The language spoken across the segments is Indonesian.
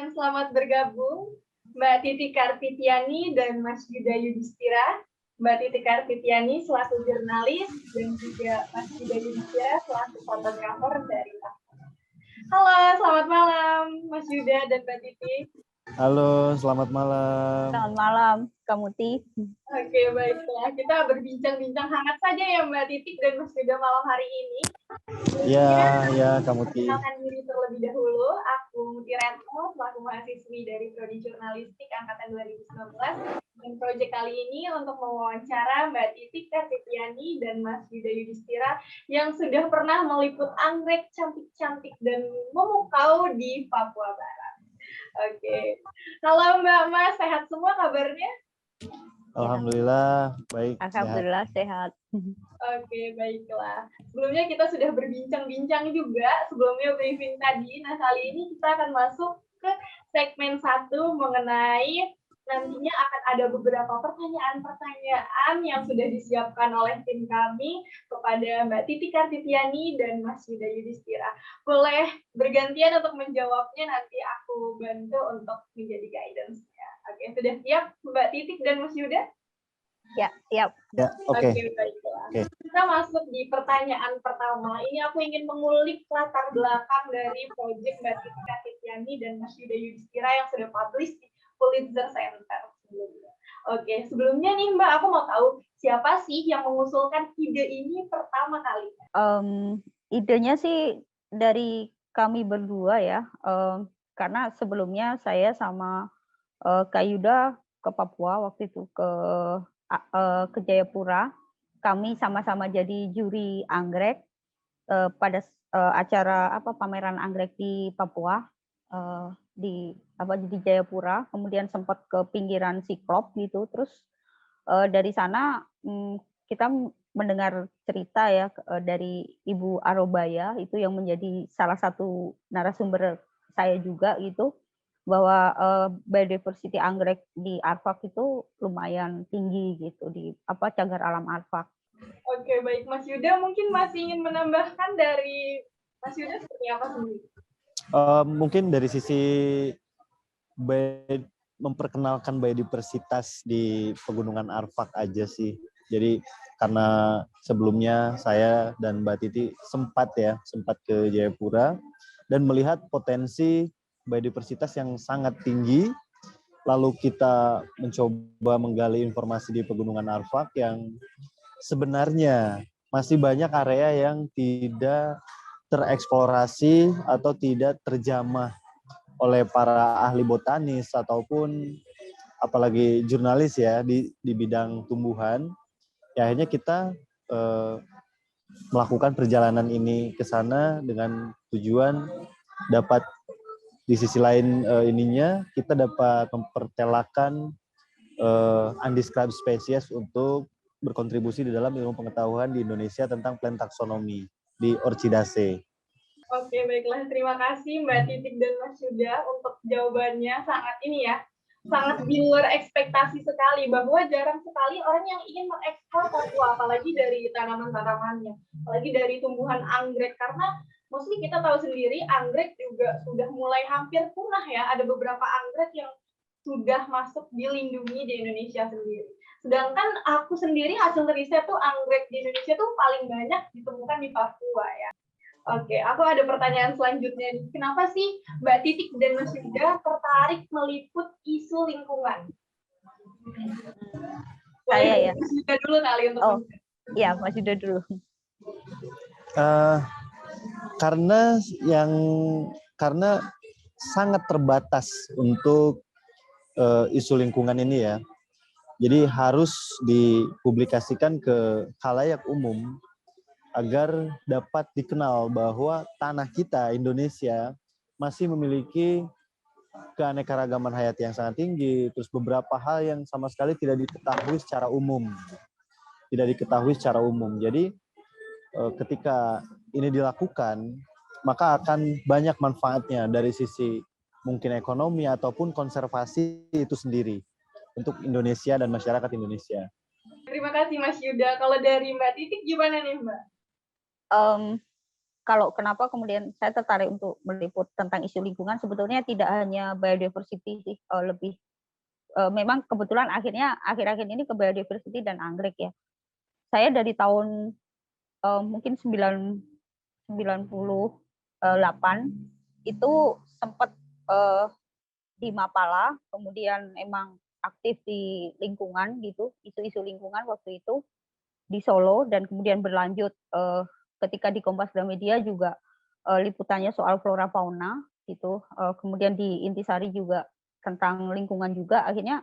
dan selamat bergabung Mbak Titi Kartitiani dan Mas Yuda Yudhistira. Mbak Titi Kartitiani selaku jurnalis dan juga Mas Yuda Yudhistira selaku fotografer dari Papua. Halo, selamat malam Mas Yuda dan Mbak Titi. Halo, selamat malam. Selamat malam, Kak Muti. Oke, baiklah. Kita berbincang-bincang hangat saja ya Mbak Titi dan Mas Yuda malam hari ini. Ya, Kak Muti. Perkenalkan diri terlebih dahulu. Aku Muti Retno, selaku mahasiswi dari Prodi Jurnalistik Angkatan 2019. Dan proyek kali ini untuk mewawancara Mbak Titi Kartitiani dan Mas Yuda Yudhistira yang sudah pernah meliput anggrek cantik-cantik dan memukau di Papua Barat. Oke. Halo Mbak Mas, sehat semua kabarnya? Alhamdulillah, baik. Alhamdulillah sehat. Oke, baiklah. Sebelumnya kita sudah berbincang-bincang juga sebelumnya briefing tadi. Nah, kali ini kita akan masuk ke segmen 1 mengenai nantinya akan ada beberapa pertanyaan-pertanyaan yang sudah disiapkan oleh tim kami kepada Mbak Titi Kartitiani dan Mas Yuda Yudhistira. Boleh bergantian untuk menjawabnya, nanti aku bantu untuk menjadi guidance-nya. Oke, sudah siap Mbak Titi dan Mas Yuda? Ya, siap. Ya, oke. Baiklah. Oke. Kita masuk di pertanyaan pertama. Ini aku ingin mengulik latar belakang dari proyek Mbak Titi Kartitiani dan Mas Yuda Yudhistira yang sudah publish di Pulitzer Center sebelumnya. Oke, sebelumnya nih Mbak, aku mau tahu siapa sih yang mengusulkan ide ini pertama kali? Idenya sih dari kami berdua ya, karena sebelumnya saya sama Kak Yuda ke Papua waktu itu ke Jayapura. Kami sama-sama jadi juri anggrek pada acara pameran anggrek di Papua. Di Jayapura, kemudian sempat ke pinggiran Siklop gitu, terus dari sana kita mendengar cerita ya dari Ibu Arobaya itu yang menjadi salah satu narasumber saya juga gitu, bahwa biodiversity anggrek di Arfak itu lumayan tinggi gitu di cagar alam Arfak. Oke, baik Mas Yuda, mungkin masih ingin menambahkan dari Mas Yuda seperti apa sendiri? Mungkin dari sisi memperkenalkan biodiversitas di Pegunungan Arfak aja sih. Jadi karena sebelumnya saya dan Mbak Titi sempat ke Jayapura dan melihat potensi biodiversitas yang sangat tinggi. Lalu kita mencoba menggali informasi di Pegunungan Arfak yang sebenarnya masih banyak area yang tidak tereksplorasi atau tidak terjamah oleh para ahli botanis ataupun apalagi jurnalis ya di bidang tumbuhan. Ya akhirnya kita melakukan perjalanan ini ke sana dengan tujuan dapat di sisi lain kita dapat mempertelakan undescribed species untuk berkontribusi di dalam ilmu pengetahuan di Indonesia tentang plant taxonomy di Orchidaceae. Oke, baiklah. Terima kasih Mbak Titik dan Mas Yuda untuk jawabannya. Sangat di luar ekspektasi sekali, bahwa jarang sekali orang yang ingin mengekspor Papua, apalagi dari tanaman-tanamannya, apalagi dari tumbuhan anggrek, karena mostly kita tahu sendiri anggrek juga sudah mulai hampir punah ya. Ada beberapa anggrek yang sudah masuk dilindungi di Indonesia sendiri. Sedangkan aku sendiri hasil riset tuh anggrek di Indonesia tuh paling banyak ditemukan di Papua ya. Oke, aku ada pertanyaan selanjutnya nih. Kenapa sih Mbak Titik dan Mas Yuda tertarik meliput isu lingkungan? Saya ya. Mas Yuda dulu kali untuk. Iya, Mas Yuda dulu. Karena sangat terbatas untuk isu lingkungan ini ya. Jadi harus dipublikasikan ke khalayak umum agar dapat dikenal bahwa tanah kita, Indonesia, masih memiliki keanekaragaman hayati yang sangat tinggi, terus beberapa hal yang sama sekali tidak diketahui secara umum. Jadi ketika ini dilakukan, maka akan banyak manfaatnya dari sisi mungkin ekonomi ataupun konservasi itu sendiri untuk Indonesia dan masyarakat Indonesia. Terima kasih Mas Yuda. Kalau dari Mbak Titik gimana nih Mbak? kalau kenapa kemudian saya tertarik untuk meliput tentang isu lingkungan, sebetulnya tidak hanya biodiversity sih, lebih memang kebetulan akhir-akhir ini ke biodiversity dan anggrek ya. Saya dari tahun mungkin 98 itu sempat di Mapala, kemudian emang aktif di lingkungan gitu, isu-isu lingkungan waktu itu di Solo, dan kemudian berlanjut ketika di Kompas Gramedia juga liputannya soal flora fauna gitu, kemudian di Intisari juga tentang lingkungan juga, akhirnya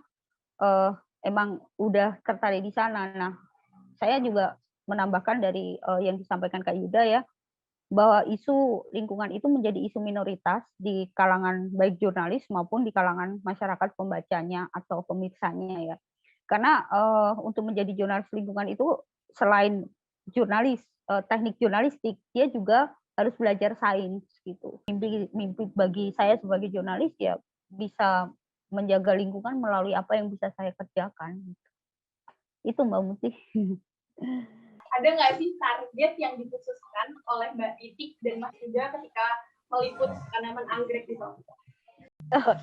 emang udah tertarik di sana. Nah, saya juga menambahkan dari yang disampaikan Kak Yuda ya, bahwa isu lingkungan itu menjadi isu minoritas di kalangan baik jurnalis maupun di kalangan masyarakat pembacanya atau pemirsanya ya. Karena untuk menjadi jurnalis lingkungan itu selain jurnalis, teknik jurnalistik, dia juga harus belajar sains gitu. Mimpi bagi saya sebagai jurnalis ya bisa menjaga lingkungan melalui apa yang bisa saya kerjakan. Itu Mbak Muti. Ada nggak sih target yang dikhususkan oleh Mbak Titik dan Mas Yuda ketika meliput tanaman anggrek gitu?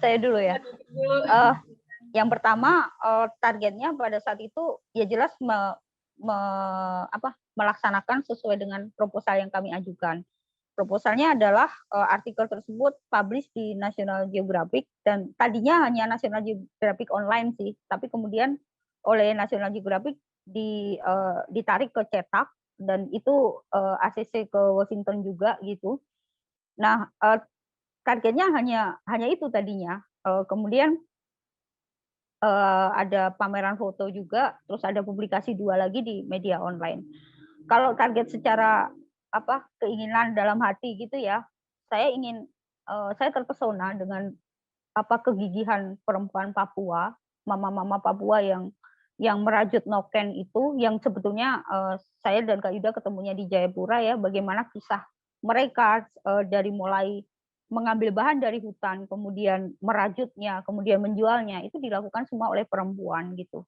Saya dulu ya. Dulu. Yang pertama targetnya pada saat itu ya jelas melaksanakan sesuai dengan proposal yang kami ajukan. Proposalnya adalah artikel tersebut publish di National Geographic, dan tadinya hanya National Geographic online sih, tapi kemudian oleh National Geographic ditarik ke cetak, dan itu ACC ke Washington juga gitu. Nah, targetnya hanya itu tadinya. Kemudian ada pameran foto juga, terus ada publikasi 2 lagi di media online. Kalau target secara keinginan dalam hati gitu ya, saya terpesona dengan kegigihan perempuan Papua, mama-mama Papua yang merajut noken itu, yang sebetulnya saya dan Kak Yuda ketemunya di Jayapura ya, bagaimana kisah mereka dari mulai mengambil bahan dari hutan, kemudian merajutnya, kemudian menjualnya, itu dilakukan semua oleh perempuan gitu.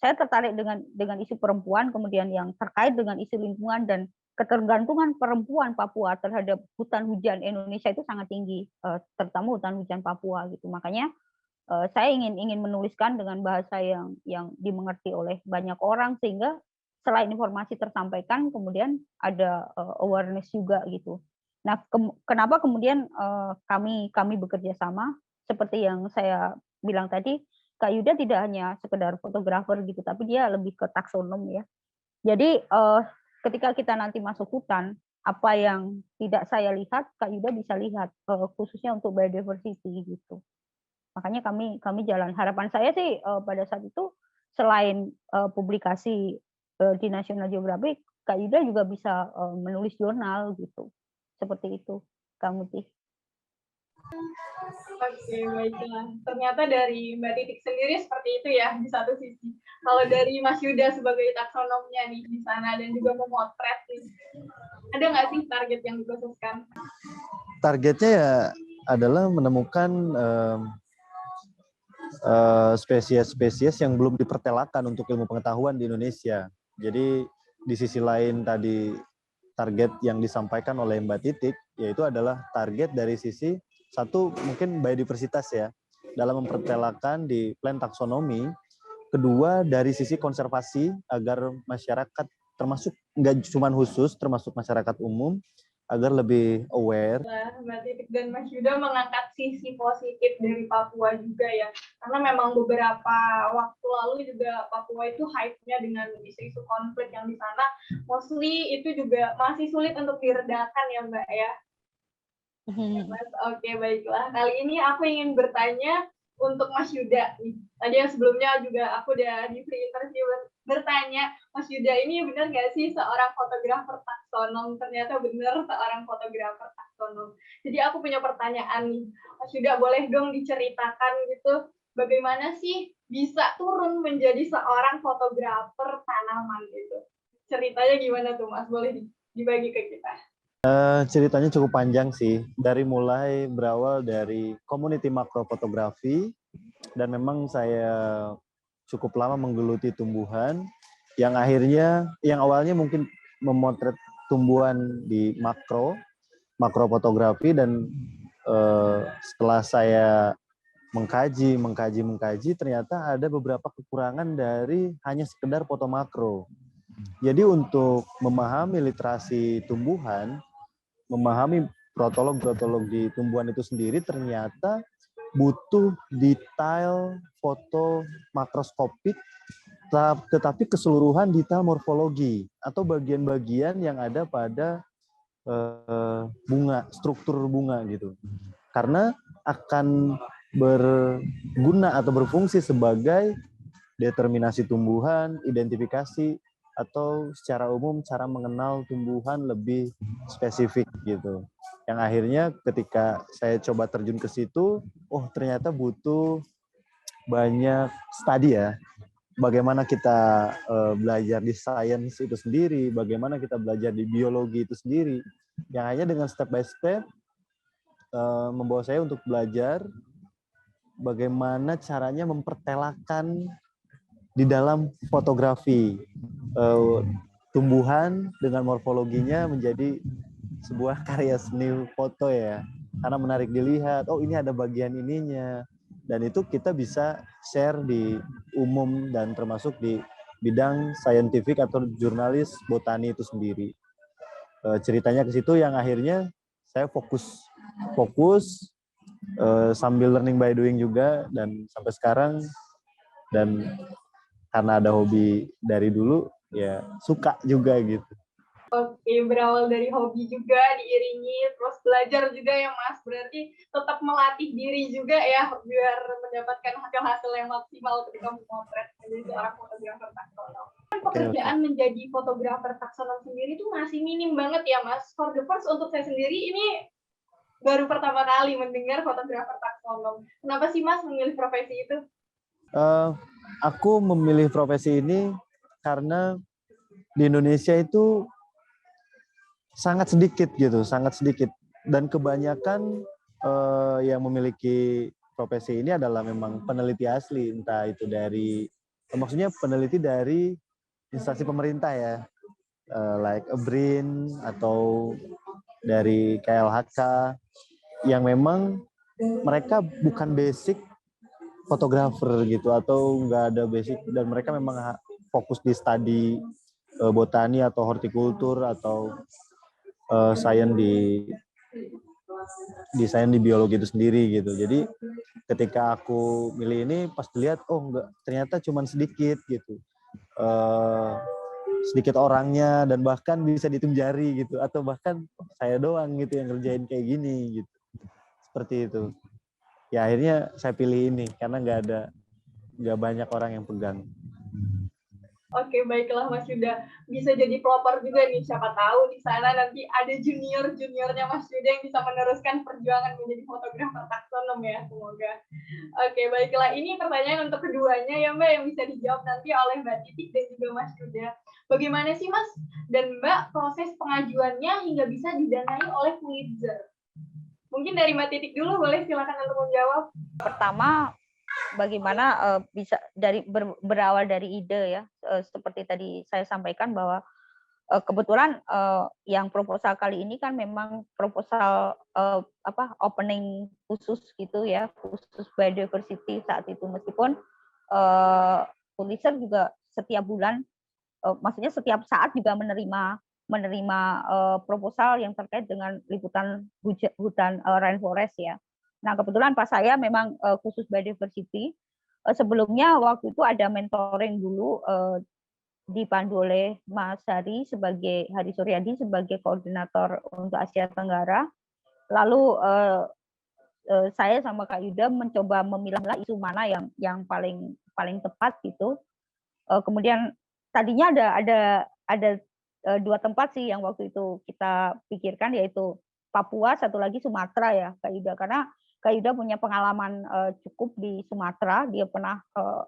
Saya tertarik dengan isu perempuan, kemudian yang terkait dengan isu lingkungan, dan ketergantungan perempuan Papua terhadap hutan hujan Indonesia itu sangat tinggi, terutama hutan hujan Papua gitu. Makanya saya ingin menuliskan dengan bahasa yang dimengerti oleh banyak orang, sehingga selain informasi tersampaikan, kemudian ada awareness juga gitu. Nah, kenapa kemudian kami bekerja sama, seperti yang saya bilang tadi, Kak Yuda tidak hanya sekedar fotografer gitu, tapi dia lebih ke taksonom ya. Jadi ketika kita nanti masuk hutan, apa yang tidak saya lihat, Kak Yuda bisa lihat, khususnya untuk biodiversity gitu. Makanya kami jalan. Harapan saya sih pada saat itu, selain publikasi di National Geographic, Kak Yuda juga bisa menulis jurnal gitu. Seperti itu, Kak Muti. Oke, baiklah. Ternyata dari Mbak Titik sendiri seperti itu ya, di satu sisi. Kalau dari Mas Yuda sebagai taksonomnya nih di sana dan juga memotret nih, ada nggak sih target yang dikhususkan? Targetnya ya adalah menemukan spesies-spesies yang belum dipertelakan untuk ilmu pengetahuan di Indonesia. Jadi di sisi lain tadi target yang disampaikan oleh Mbak Titik, yaitu adalah target dari sisi satu mungkin biodiversitas ya, dalam mempertelakan di plan taksonomi. Kedua dari sisi konservasi, agar masyarakat termasuk nggak cuma khusus, termasuk masyarakat umum, agar lebih aware. Mbak Titik dan Mas Yuda mengangkat sisi positif dari Papua juga ya, karena memang beberapa waktu lalu juga Papua itu hype-nya dengan isu-isu konflik yang di sana, mostly itu juga masih sulit untuk diredakan ya Mbak ya. Oke, baiklah. Kali ini aku ingin bertanya untuk Mas Yuda. Tadi yang sebelumnya juga aku udah di free interview bertanya, Mas Yuda ini benar nggak sih seorang fotografer taksonom? Ternyata benar seorang fotografer taksonom. Jadi aku punya pertanyaan nih, Mas Yuda boleh dong diceritakan gitu, bagaimana sih bisa turun menjadi seorang fotografer tanaman gitu? Ceritanya gimana tuh Mas? Boleh dibagi ke kita? Ceritanya cukup panjang sih, dari mulai berawal dari community makrofotografi, dan memang saya cukup lama menggeluti tumbuhan, yang awalnya mungkin memotret tumbuhan di makro fotografi, dan setelah saya mengkaji ternyata ada beberapa kekurangan dari hanya sekedar foto makro. Jadi untuk memahami literasi tumbuhan, memahami protolog di tumbuhan itu sendiri, ternyata butuh detail foto makroskopik, tetapi keseluruhan detail morfologi atau bagian-bagian yang ada pada bunga, struktur bunga gitu. Karena akan berguna atau berfungsi sebagai determinasi tumbuhan, identifikasi, atau secara umum cara mengenal tumbuhan lebih spesifik gitu. Yang akhirnya ketika saya coba terjun ke situ, oh ternyata butuh banyak studi ya. Bagaimana kita belajar di sains itu sendiri, bagaimana kita belajar di biologi itu sendiri. Yang hanya dengan step by step membawa saya untuk belajar bagaimana caranya mempertelakan di dalam fotografi tumbuhan dengan morfologinya menjadi sebuah karya seni foto ya. Karena menarik dilihat, oh ini ada bagian ininya. Dan itu kita bisa share di umum dan termasuk di bidang saintifik atau jurnalis botani itu sendiri. Ceritanya ke situ yang akhirnya saya fokus sambil learning by doing juga, dan sampai sekarang, dan karena ada hobi dari dulu ya suka juga gitu. Oke, berawal dari hobi juga diiringi terus belajar juga ya Mas, berarti tetap melatih diri juga ya biar mendapatkan hasil-hasil yang maksimal ketika memotret menjadi seorang fotografer taksonom. Pekerjaan menjadi fotografer taksonom sendiri itu masih minim banget ya Mas. For the first, untuk saya sendiri ini baru pertama kali mendengar fotografer taksonom. Kenapa sih Mas memilih profesi itu? Aku memilih profesi ini karena di Indonesia itu sangat sedikit, dan kebanyakan yang memiliki profesi ini adalah memang peneliti asli, entah itu dari, maksudnya peneliti dari instansi pemerintah ya, like a BRIN atau dari KLHK, yang memang mereka bukan basic fotografer gitu, atau nggak ada basic, dan mereka memang fokus di studi botani atau hortikultur atau sains di biologi itu sendiri gitu. Jadi ketika aku milih ini, pas dilihat oh enggak, ternyata cuma sedikit gitu, sedikit orangnya, dan bahkan bisa dihitung jari gitu, atau bahkan saya doang gitu yang ngerjain kayak gini gitu, seperti itu. Ya akhirnya saya pilih ini karena nggak banyak orang yang pegang. Oke, baiklah Mas Yuda. Bisa jadi pelopor juga nih, siapa tahu di sana nanti ada juniornya Mas Yuda yang bisa meneruskan perjuangan menjadi fotografer taksonom ya, semoga. Oke, baiklah. Ini pertanyaan untuk keduanya ya Mbak, yang bisa dijawab nanti oleh Mbak Titik dan juga Mas Yuda. Bagaimana sih Mas dan Mbak proses pengajuannya hingga bisa didanai oleh Pulitzer? Mungkin dari Mbak Titik dulu, boleh silakan untuk menjawab. Pertama, bagaimana bisa berawal dari ide ya, seperti tadi saya sampaikan bahwa kebetulan yang proposal kali ini kan memang proposal opening khusus gitu ya, khusus biodiversity saat itu, meskipun Pulitzer juga setiap bulan, maksudnya setiap saat juga menerima proposal yang terkait dengan liputan hutan rainforest ya. Nah, kebetulan pas saya memang khusus biodiversity. Sebelumnya waktu itu ada mentoring dulu dipandu oleh Mas Hari Suryadi sebagai koordinator untuk Asia Tenggara. Lalu saya sama Kak Yuda mencoba memilah isu mana yang paling tepat gitu. Kemudian tadinya ada dua tempat sih yang waktu itu kita pikirkan, yaitu Papua, satu lagi Sumatera ya Kak Yuda, karena Kak Yuda punya pengalaman cukup di Sumatera, dia pernah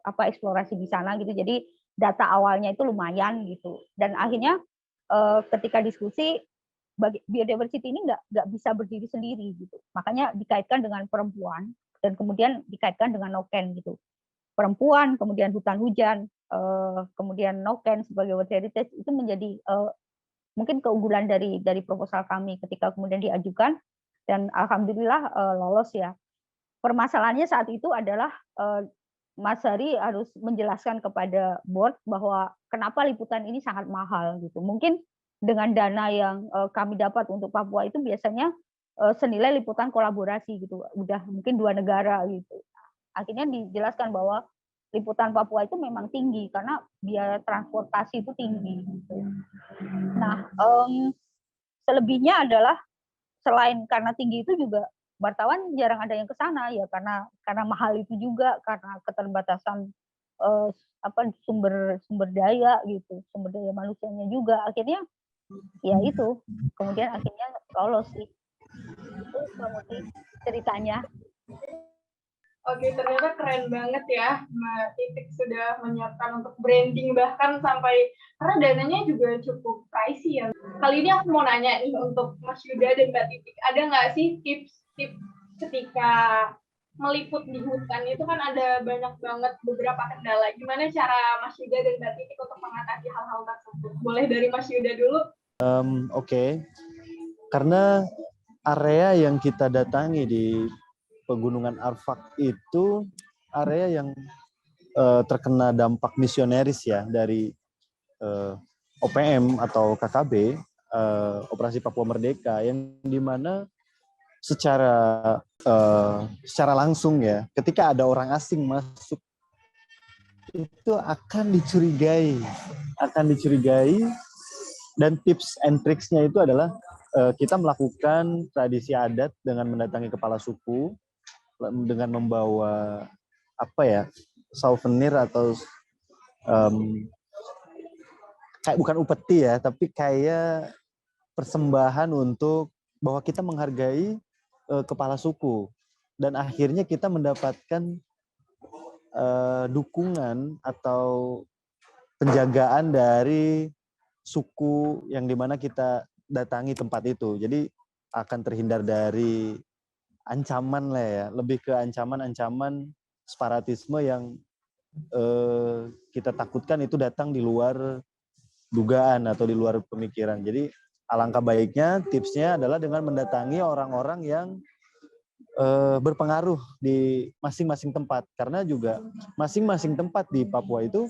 eksplorasi di sana gitu, jadi data awalnya itu lumayan gitu. Dan akhirnya ketika diskusi, biodiversity ini nggak bisa berdiri sendiri gitu, makanya dikaitkan dengan perempuan dan kemudian dikaitkan dengan noken gitu. Perempuan, kemudian hutan hujan, kemudian noken sebagai World Heritage itu menjadi mungkin keunggulan dari proposal kami ketika kemudian diajukan dan alhamdulillah lolos ya. Permasalahannya saat itu adalah Mas Hari harus menjelaskan kepada board bahwa kenapa liputan ini sangat mahal gitu. Mungkin dengan dana yang kami dapat untuk Papua itu biasanya senilai liputan kolaborasi gitu. Udah mungkin 2 negara gitu. Akhirnya dijelaskan bahwa liputan Papua itu memang tinggi karena biaya transportasi itu tinggi gitu. Nah, selebihnya adalah selain karena tinggi itu juga wartawan jarang ada yang ke sana ya karena mahal itu juga karena keterbatasan sumber daya gitu, sumber daya manusianya juga. Akhirnya ya itu. Kemudian akhirnya lolos sih. Itu kemudian ceritanya. Oke, ternyata keren banget ya, Mbak Titik sudah menyiapkan untuk branding bahkan sampai karena dananya juga cukup pricey ya. Kali ini aku mau nanya nih untuk Mas Yuda dan Mbak Titik, ada nggak sih tips-tips ketika meliput di hutan itu kan ada banyak banget beberapa kendala. Gimana cara Mas Yuda dan Mbak Titik untuk mengatasi hal-hal tersebut? Boleh dari Mas Yuda dulu? Oke. Karena area yang kita datangi di Pegunungan Arfak itu area yang terkena dampak misioneris ya dari OPM atau KKB, Operasi Papua Merdeka, yang dimana secara langsung ya, ketika ada orang asing masuk itu akan dicurigai, dan tips and tricksnya itu adalah kita melakukan tradisi adat dengan mendatangi kepala suku, dengan membawa souvenir atau kayak bukan upeti ya, tapi kayak persembahan untuk bahwa kita menghargai kepala suku, dan akhirnya kita mendapatkan dukungan atau penjagaan dari suku yang dimana kita datangi tempat itu. Jadi akan terhindar dari ancaman lah ya, lebih ke ancaman separatisme yang kita takutkan itu datang di luar dugaan atau di luar pemikiran. Jadi alangkah baiknya tipsnya adalah dengan mendatangi orang-orang yang berpengaruh di masing-masing tempat, karena juga masing-masing tempat di Papua itu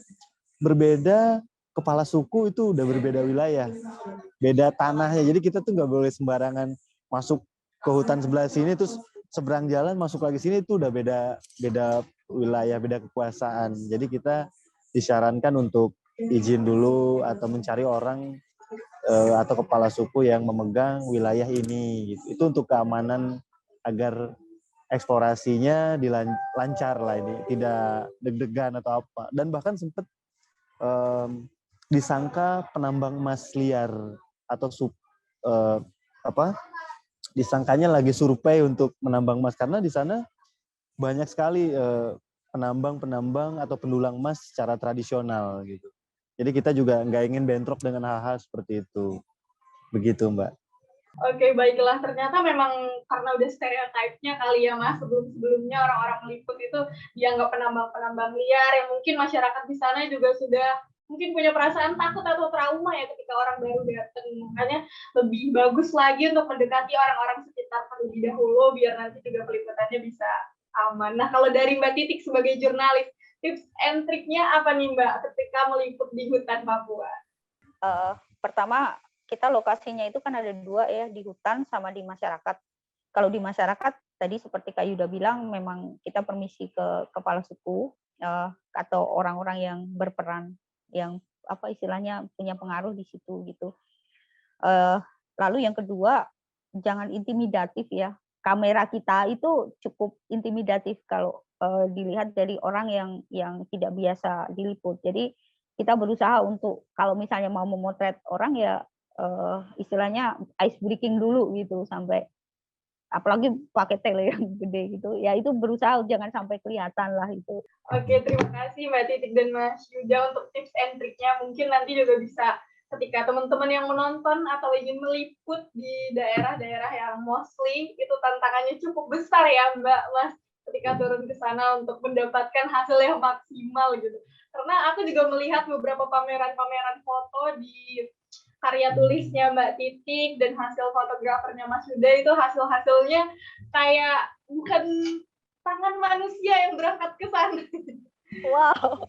berbeda, kepala suku itu udah berbeda wilayah, beda tanahnya. Jadi kita tuh nggak boleh sembarangan masuk ke hutan sebelah sini terus seberang jalan masuk lagi sini, itu udah beda wilayah, beda kekuasaan. Jadi kita disarankan untuk izin dulu atau mencari orang atau kepala suku yang memegang wilayah ini gitu. Itu untuk keamanan agar eksplorasinya lancar lah, ini tidak deg-degan atau apa. Dan bahkan sempat disangka penambang emas liar atau disangkanya lagi survei untuk menambang emas, karena di sana banyak sekali penambang atau pendulang emas secara tradisional gitu. Jadi kita juga nggak ingin bentrok dengan hal-hal seperti itu. Begitu, Mbak. Oke, baiklah. Ternyata memang karena udah stereotipnya kali ya, Mas. Sebelum-sebelumnya orang-orang meliput itu dianggap penambang-penambang liar, yang mungkin masyarakat di sana juga sudah mungkin punya perasaan takut atau trauma ya ketika orang baru datang. Makanya lebih bagus lagi untuk mendekati orang-orang sekitar terlebih dahulu, biar nanti juga peliputannya bisa aman. Nah, kalau dari Mbak Titik sebagai jurnalis, tips and triknya apa nih, Mbak, ketika meliput di hutan Papua? Pertama, kita lokasinya itu kan ada 2 ya, di hutan sama di masyarakat. Kalau di masyarakat tadi seperti Kak Yuda bilang, memang kita permisi ke kepala suku atau orang-orang yang berperan, yang istilahnya punya pengaruh di situ gitu. Lalu yang kedua, jangan intimidatif ya. Kamera kita itu cukup intimidatif kalau dilihat dari orang yang tidak biasa diliput. Jadi kita berusaha untuk kalau misalnya mau memotret orang ya istilahnya ice breaking dulu gitu, sampai apalagi pakai tele yang gede gitu ya, itu berusaha jangan sampai kelihatan lah itu. Oke, terima kasih Mbak Titik dan Mas Yuda untuk tips and triknya. Mungkin nanti juga bisa ketika teman-teman yang menonton atau ingin meliput di daerah-daerah yang mostly itu tantangannya cukup besar ya Mbak, Mas, ketika turun ke sana untuk mendapatkan hasil yang maksimal gitu. Karena aku juga melihat beberapa pameran-pameran foto di karya tulisnya Mbak Titik dan hasil fotografernya Mas Yuda itu hasil-hasilnya kayak bukan tangan manusia yang berangkat ke sana. Wow.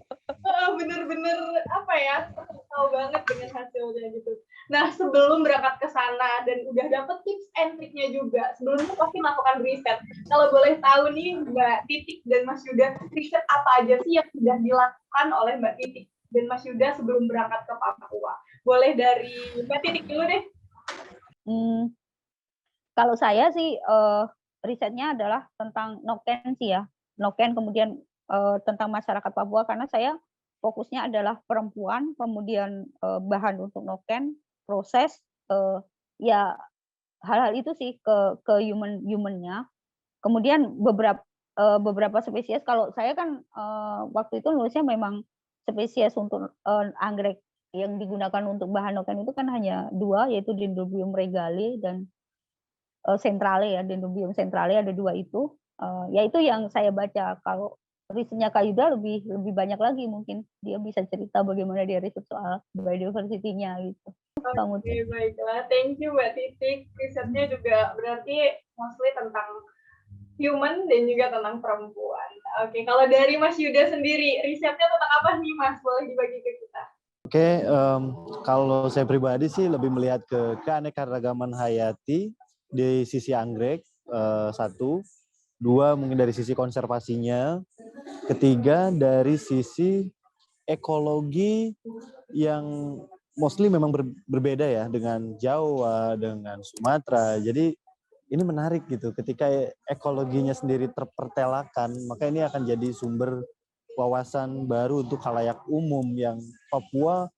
Bener-bener apa ya, tahu banget dengan hasilnya gitu. Nah, sebelum berangkat ke sana dan udah dapet tips and triknya juga, sebelumnya pasti melakukan riset. Kalau boleh tahu nih Mbak Titik dan Mas Yuda, riset apa aja sih yang sudah dilakukan oleh Mbak Titik dan Mas Yuda sebelum berangkat ke Papua? Boleh dari Mbak Titik dulu deh. Kalau saya sih risetnya adalah tentang Noken sih ya, Noken, kemudian tentang masyarakat Papua, karena saya fokusnya adalah perempuan, kemudian bahan untuk Noken, proses, ya hal-hal itu sih ke human-nya. Kemudian beberapa spesies, kalau saya kan waktu itu nulisnya memang spesies untuk anggrek yang digunakan untuk bahan Noken itu kan hanya 2, yaitu Dendrobium regale dan centrale ya, Dendrobium centrale, ada 2 itu. Ya itu yang saya baca. Kalau risetnya Kak Yuda lebih banyak lagi, mungkin dia bisa cerita bagaimana dia riset soal biodiversity-nya gitu. Oke, baiklah. Thank you Mbak Titik. Risetnya juga berarti mostly tentang human dan juga tentang perempuan. Oke, kalau dari Mas Yuda sendiri, risetnya tentang apa nih Mas? Boleh dibagi ke kita? Oke, kalau saya pribadi sih lebih melihat ke keanekaragaman hayati di sisi anggrek, 1, 2 mungkin dari sisi konservasinya, 3 dari sisi ekologi yang mostly memang berbeda ya dengan Jawa, dengan Sumatera. Jadi ini menarik gitu, ketika ekologinya sendiri terpertelakan, maka ini akan jadi sumber wawasan baru untuk khalayak umum yang Papua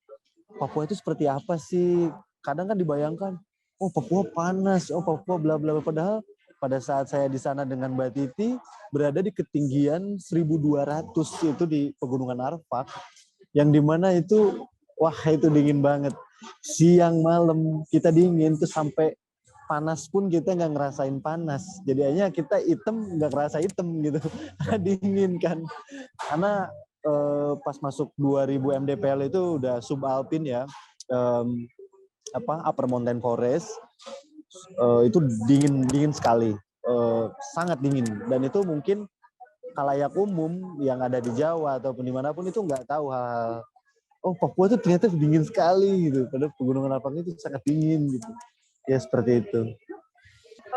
itu seperti apa sih? Kadang kan dibayangkan, oh Papua panas, oh Papua bla bla, padahal pada saat saya di sana dengan Mbak Titi berada di ketinggian 1.200 itu di Pegunungan Arfak, yang dimana itu wah itu dingin banget, siang malam kita dingin tuh, sampai panas pun kita nggak ngerasain panas, jadinya kita hitam nggak ngerasa hitam gitu karena dingin kan, karena pas masuk 2000 mdpl itu udah subalpin ya, upper mountain forest, itu dingin sekali, sangat dingin, dan itu mungkin khalayak umum yang ada di Jawa ataupun dimanapun itu nggak tahu hal, oh Papua itu ternyata dingin sekali gitu, padahal pegunungan Arfak itu sangat dingin gitu ya, seperti itu.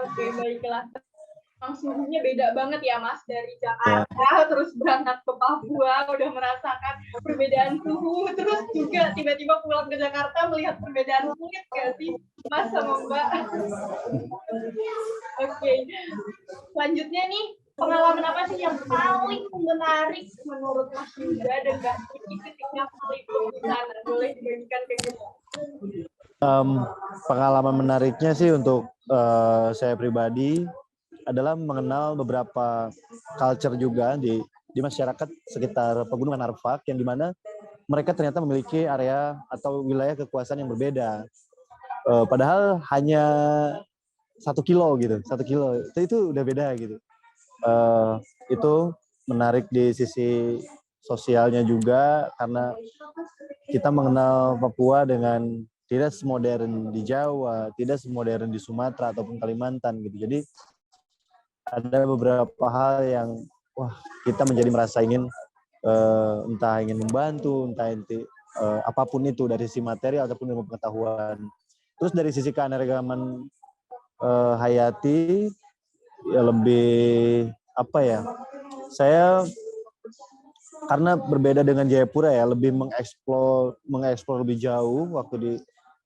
Oke, baiklah. Suhunya beda banget ya Mas, dari Jakarta terus berangkat ke Papua udah merasakan perbedaan suhu, terus juga tiba-tiba pulang ke Jakarta melihat perbedaan kulit gak sih Mas sama Mbak? Oke. Selanjutnya nih, pengalaman apa sih yang paling menarik menurut Mas Yuda dan Mbak Titi ketika meliput di sana? Boleh dibagikan ke kita? Pengalaman menariknya sih untuk saya pribadi adalah mengenal beberapa culture juga di masyarakat sekitar Pegunungan Arfak, yang dimana mereka ternyata memiliki area atau wilayah kekuasaan yang berbeda. Padahal hanya 1 kilo gitu, 1 kilo itu udah beda gitu. Itu menarik di sisi sosialnya juga, karena kita mengenal Papua dengan tidak semodern di Jawa, tidak semodern di Sumatera ataupun Kalimantan gitu. Jadi ada beberapa hal yang wah kita menjadi merasa ingin entah ingin membantu, entah apapun itu dari sisi material ataupun ilmu pengetahuan. Terus dari sisi keanekaragaman hayati ya lebih apa ya? Saya karena berbeda dengan Jayapura ya, lebih mengeksplor lebih jauh waktu di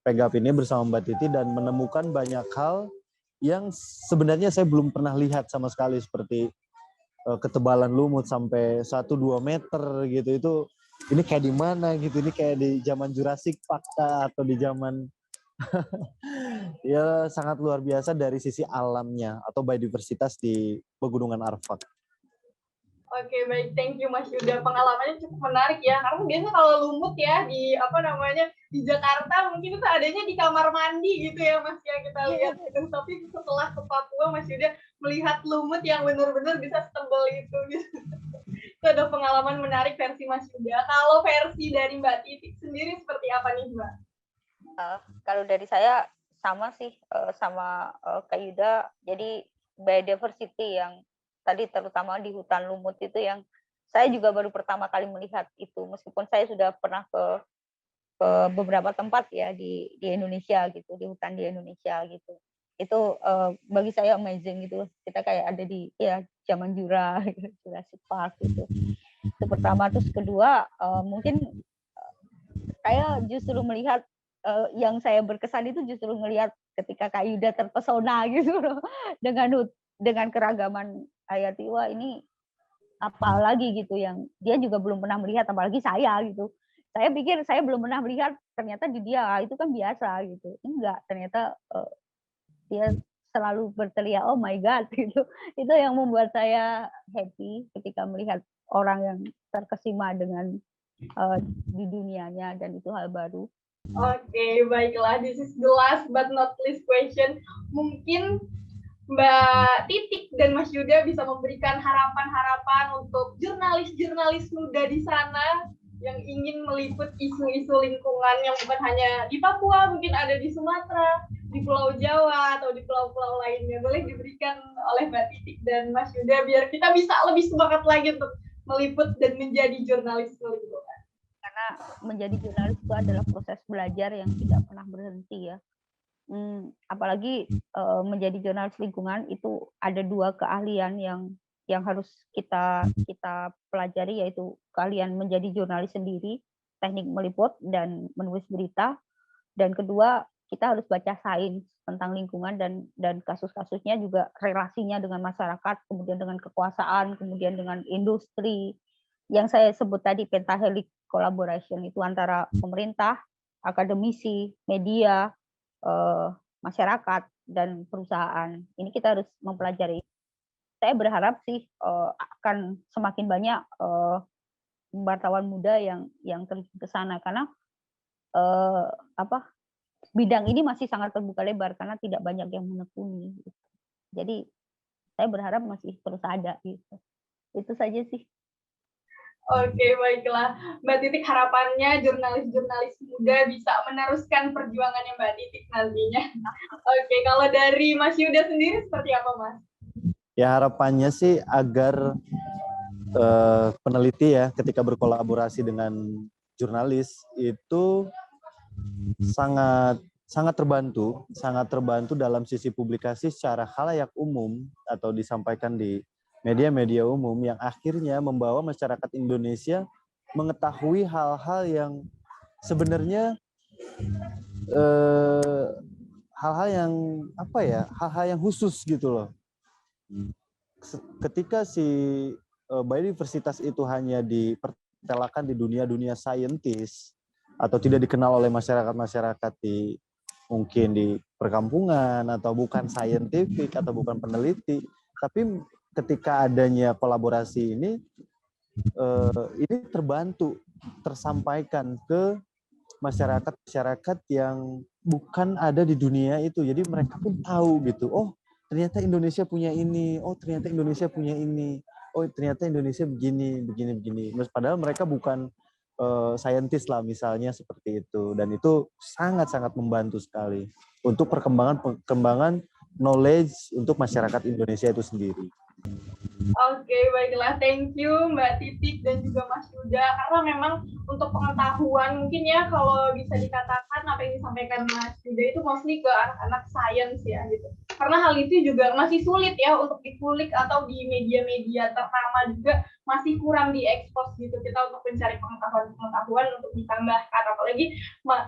Pegap ini bersama Mbak Titi, dan menemukan banyak hal yang sebenarnya saya belum pernah lihat sama sekali, seperti ketebalan lumut sampai 1-2 meter gitu. Itu ini kayak di mana gitu, ini kayak di zaman Jurassic Park atau di zaman ya sangat luar biasa dari sisi alamnya atau biodiversitas di Pegunungan Arfak. Oke, baik, thank you Mas Yuda. Pengalamannya cukup menarik ya, karena biasanya kalau lumut ya di di Jakarta mungkin itu adanya di kamar mandi gitu ya Mas ya, kita lihat gitu. Tapi setelah ke Papua Mas Yuda melihat lumut yang benar-benar bisa setebal itu gitu. Itu ada pengalaman menarik versi Mas Yuda. Kalau versi dari Mbak Titik sendiri seperti apa nih Mbak? Kalau dari saya sama sih, sama Kak Yuda. Jadi biodiversity yang tadi terutama di hutan lumut itu yang saya juga baru pertama kali melihat itu, meskipun saya sudah pernah ke beberapa tempat ya di Indonesia gitu, di hutan di Indonesia gitu. Itu bagi saya amazing gitu. Kita kayak ada di ya zaman Jurassic Park gitu. Itu pertama. Terus kedua, mungkin saya justru melihat yang saya berkesan itu justru melihat ketika Kak Yuda terpesona gitu loh dengan keragaman hayati. Wah, ini apa lagi gitu yang dia juga belum pernah melihat, apalagi saya gitu. Saya pikir saya belum pernah melihat, ternyata di dia itu kan biasa gitu. Enggak, ternyata dia selalu berteriak oh my god gitu. Itu yang membuat saya happy ketika melihat orang yang terkesima dengan di dunianya, dan itu hal baru. Oke, baiklah. This is the last but not least question. Mungkin Mbak Titik dan Mas Yuda bisa memberikan harapan-harapan untuk jurnalis-jurnalis muda di sana yang ingin meliput isu-isu lingkungan yang bukan hanya di Papua, mungkin ada di Sumatera, di Pulau Jawa, atau di pulau-pulau lainnya. Boleh diberikan oleh Mbak Titik dan Mas Yuda biar kita bisa lebih semangat lagi untuk meliput dan menjadi jurnalis lingkungan. Karena menjadi jurnalis itu adalah proses belajar yang tidak pernah berhenti ya. Apalagi menjadi jurnalis lingkungan itu ada 2 keahlian yang harus kita pelajari, yaitu keahlian menjadi jurnalis sendiri, teknik meliput dan menulis berita, dan kedua kita harus baca sains tentang lingkungan dan kasus-kasusnya, juga relasinya dengan masyarakat, kemudian dengan kekuasaan, kemudian dengan industri yang saya sebut tadi, pentahelix collaboration itu antara pemerintah, akademisi, media, masyarakat, dan perusahaan. Ini kita harus mempelajari. Saya berharap sih akan semakin banyak wartawan muda yang terjun ke sana, karena bidang ini masih sangat terbuka lebar karena tidak banyak yang menekuni. Gitu. Jadi saya berharap masih terus ada. Gitu. Itu saja sih. Oke, baiklah. Mbak Titik, harapannya jurnalis-jurnalis muda bisa meneruskan perjuangannya Mbak Titik nantinya. Oke, kalau dari Mas Yuda sendiri seperti apa, Mas? Ya, harapannya sih agar peneliti ya ketika berkolaborasi dengan jurnalis itu sangat terbantu dalam sisi publikasi secara khalayak umum atau disampaikan di media-media umum yang akhirnya membawa masyarakat Indonesia mengetahui hal-hal yang sebenarnya hal-hal yang khusus gitu loh. Ketika si biodiversitas itu hanya dipertelakan di dunia saintis atau tidak dikenal oleh masyarakat mungkin di perkampungan atau bukan saintifik atau bukan peneliti, tapi ketika adanya kolaborasi ini tersampaikan ke masyarakat yang bukan ada di dunia itu. Jadi mereka pun tahu gitu, oh ternyata Indonesia punya ini, oh ternyata Indonesia punya ini, oh ternyata Indonesia begini. Padahal mereka bukan saintis lah misalnya seperti itu. Dan itu sangat-sangat membantu sekali untuk perkembangan knowledge untuk masyarakat Indonesia itu sendiri. Oke, baiklah. Thank you Mbak Titik dan juga Mas Yuda. Karena memang untuk pengetahuan mungkin ya kalau bisa dikatakan apa yang disampaikan Mas Yuda itu mostly ke anak-anak sains ya gitu. Karena hal itu juga masih sulit ya untuk dikulik atau di media-media terutama juga masih kurang diekspos gitu kita untuk mencari pengetahuan untuk ditambahkan. Apalagi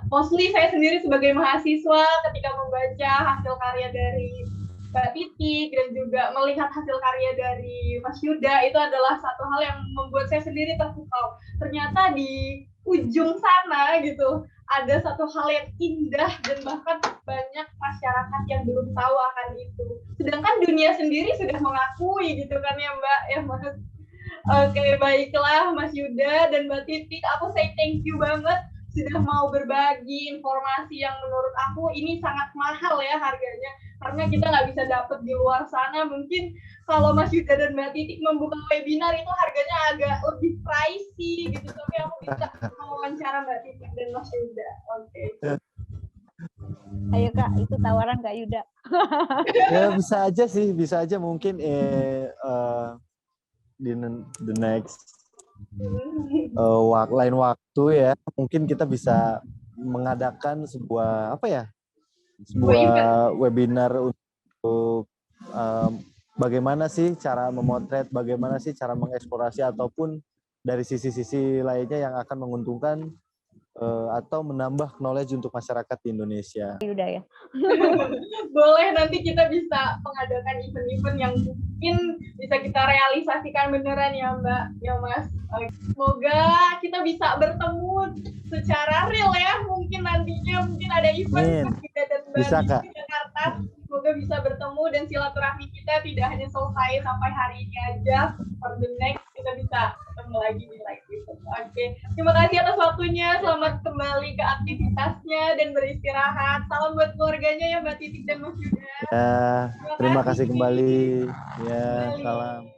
mostly saya sendiri sebagai mahasiswa ketika membaca hasil karya dari Mbak Titik dan juga melihat hasil karya dari Mas Yuda itu adalah satu hal yang membuat saya sendiri terpukau. Ternyata di ujung sana gitu ada satu hal yang indah dan bahkan banyak masyarakat yang belum tahu akan itu. Sedangkan dunia sendiri sudah mengakui gitu kan ya Mbak ya Mas. Oke, baiklah Mas Yuda dan Mbak Titik, aku say thank you banget sudah mau berbagi informasi yang menurut aku ini sangat mahal ya harganya. Karena kita nggak bisa dapat di luar sana. Mungkin kalau Mas Yuda dan Mbak Titik membuka webinar itu harganya agak lebih pricey gitu. Tapi aku bisa mewawancara Mbak Titik dan Mas Yuda. Oke. Ayo Kak, itu tawaran Kak Yuda. Ya bisa aja sih, bisa aja mungkin di the next lain waktu ya, mungkin kita bisa mengadakan sebuah apa ya, sebuah webinar untuk bagaimana sih cara memotret, bagaimana sih cara mengeksplorasi ataupun dari sisi-sisi lainnya yang akan menguntungkan atau menambah knowledge untuk masyarakat di Indonesia. Yuda ya. Boleh, nanti kita bisa mengadakan event-event yang mungkin bisa kita realisasikan beneran ya Mbak, ya Mas. Semoga kita bisa bertemu secara real ya, mungkin nantinya mungkin ada event kita dan Mbak di Jakarta. Semoga bisa bertemu dan silaturahmi kita tidak hanya selesai sampai hari ini aja. For the next kita bisa ketemu lagi di live itu. Oke, terima kasih atas waktunya. Selamat kembali ke aktivitasnya dan beristirahat. Salam buat keluarganya ya Mbak Titik dan Mas Yuda. Ya, terima kasih kembali. Ya, salam.